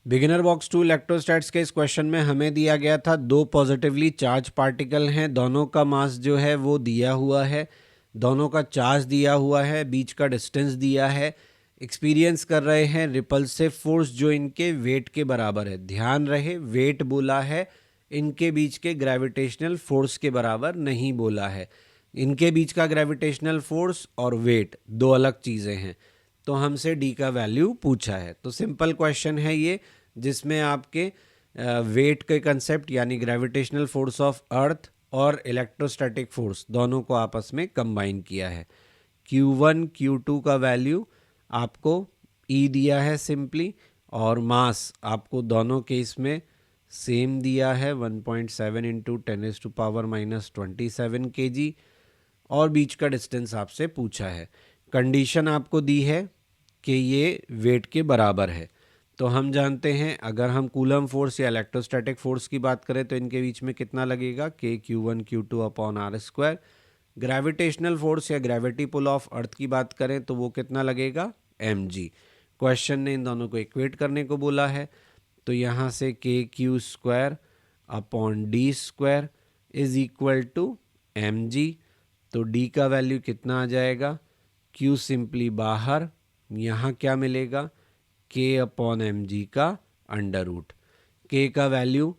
Beginner box 2 इलेक्ट्रोस्टैट्स के इस question में हमें दिया गया था दो पॉजिटिवली चार्ज पार्टिकल हैं, दोनों का मास जो है वो दिया हुआ है, दोनों का चार्ज दिया हुआ है, बीच का डिस्टेंस दिया है, एक्सपीरियंस कर रहे हैं रिपल्सिव फोर्स जो इनके वेट के बराबर है। ध्यान रहे वेट बोला है, इनके बीच के ग्रेविटेशनल फोर्स के बराबर नहीं बोला है। इनके बीच का ग्रेविटेशनल फोर्स और वेट दो अलग चीज़ें हैं। तो हमसे डी का वैल्यू पूछा है। तो सिंपल क्वेश्चन है ये, जिसमें आपके वेट के कंसेप्ट यानी ग्रेविटेशनल फोर्स ऑफ अर्थ और इलेक्ट्रोस्टैटिक फोर्स दोनों को आपस में कंबाइन किया है। Q1 Q2 का वैल्यू आपको E दिया है सिंपली, और मास आपको दोनों केस में सेम दिया है 1.7 इंटू 10⁻⁻27 kg, और बीच का डिस्टेंस आपसे पूछा है। कंडीशन आपको दी है कि ये वेट के बराबर है। तो हम जानते हैं अगर हम कूलम फोर्स या इलेक्ट्रोस्टैटिक फोर्स की बात करें तो इनके बीच में कितना लगेगा, KQ1 Q2 upon R square. Gravitational force या ग्रेविटी पुल ऑफ अर्थ की बात करें तो वो कितना लगेगा, mg। क्वेश्चन ने इन दोनों को इक्वेट करने को बोला है, तो यहाँ से KQ square upon D square is equal to mg। तो D का वैल्यू कितना आ जाएगा, Q सिंपली बाहर, यहाँ क्या मिलेगा, K अपॉन mg का अंडर रूट। K का वैल्यू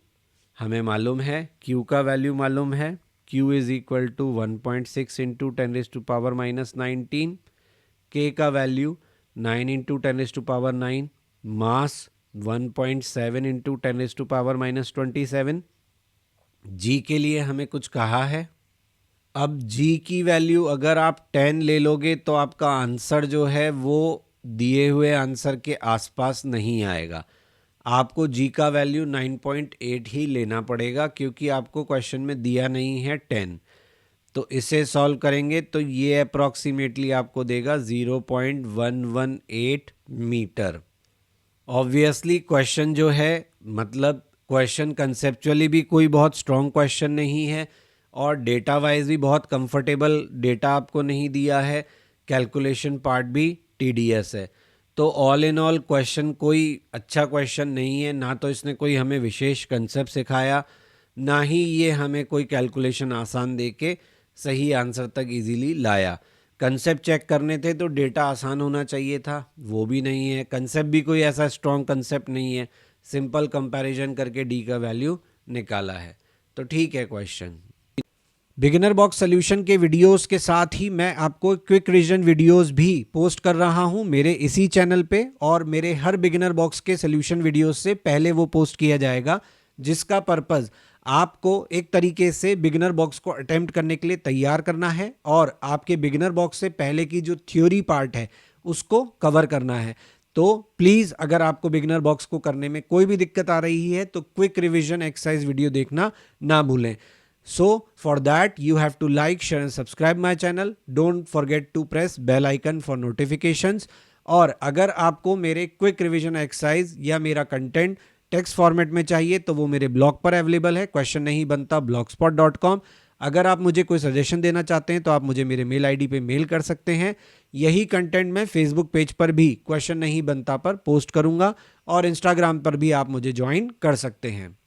हमें मालूम है, Q का वैल्यू मालूम है, Q is equal to 1.6 into 10⁻⁻19। K का value 9 into 10⁻9, mass 1.7 into 10⁻⁻27। G के लिए हमें कुछ कहा है। अब G की वैल्यू अगर आप 10 ले लोगे तो आपका आंसर जो है वो दिए हुए आंसर के आसपास नहीं आएगा। आपको G का वैल्यू 9.8 ही लेना पड़ेगा, क्योंकि आपको क्वेश्चन में दिया नहीं है 10। तो इसे सॉल्व करेंगे तो ये अप्रॉक्सीमेटली आपको देगा 0.118 मीटर। ऑब्वियसली क्वेश्चन जो है, मतलब क्वेश्चन कंसेप्चुअली भी कोई बहुत स्ट्रॉन्ग क्वेश्चन नहीं है, और डेटा वाइज भी बहुत कंफर्टेबल डेटा आपको नहीं दिया है। कैलकुलेशन पार्ट भी टीडीएस है। तो ऑल इन ऑल क्वेश्चन कोई अच्छा क्वेश्चन नहीं है। ना तो इसने कोई हमें विशेष कंसेप्ट सिखाया, ना ही ये हमें कोई कैलकुलेशन आसान दे के सही आंसर तक इजीली लाया। कंसेप्ट चेक करने थे तो डेटा आसान होना चाहिए था, वो भी नहीं है। कंसेप्ट भी कोई ऐसा स्ट्रॉन्ग कंसेप्ट नहीं है, सिंपल कंपैरिजन करके डी का वैल्यू निकाला है। तो ठीक है क्वेश्चन। बिगिनर बॉक्स सॉल्यूशन के वीडियोस के साथ ही मैं आपको क्विक रिवीजन वीडियोस भी पोस्ट कर रहा हूं मेरे इसी चैनल पे, और मेरे हर बिगिनर बॉक्स के सॉल्यूशन वीडियोस से पहले वो पोस्ट किया जाएगा, जिसका पर्पस आपको एक तरीके से बिगिनर बॉक्स को अटेम्प्ट करने के लिए तैयार करना है, और आपके बिगिनर बॉक्स से पहले की जो थ्योरी पार्ट है उसको कवर करना है। तो प्लीज़ अगर आपको बिगिनर बॉक्स को करने में कोई भी दिक्कत आ रही है तो क्विक रिवीजन एक्सरसाइज वीडियो देखना ना भूलें। So for that you have to like, share and subscribe my channel. Don't forget to press bell icon for notifications. और अगर आपको मेरे क्विक रिवीजन एक्सरसाइज या मेरा कंटेंट टेक्स्ट फॉर्मेट में चाहिए तो वो मेरे ब्लॉग पर अवेलेबल है, क्वेश्चन नहीं बनता blogspot.com। अगर आप मुझे कोई सजेशन देना चाहते हैं तो आप मुझे मेरे मेल आईडी पे मेल कर सकते हैं। यही कंटेंट मैं फेसबुक पेज पर भी क्वेश्चन नहीं बनता पर पोस्ट करूंगा, और इंस्टाग्राम पर भी आप मुझे ज्वाइन कर सकते हैं।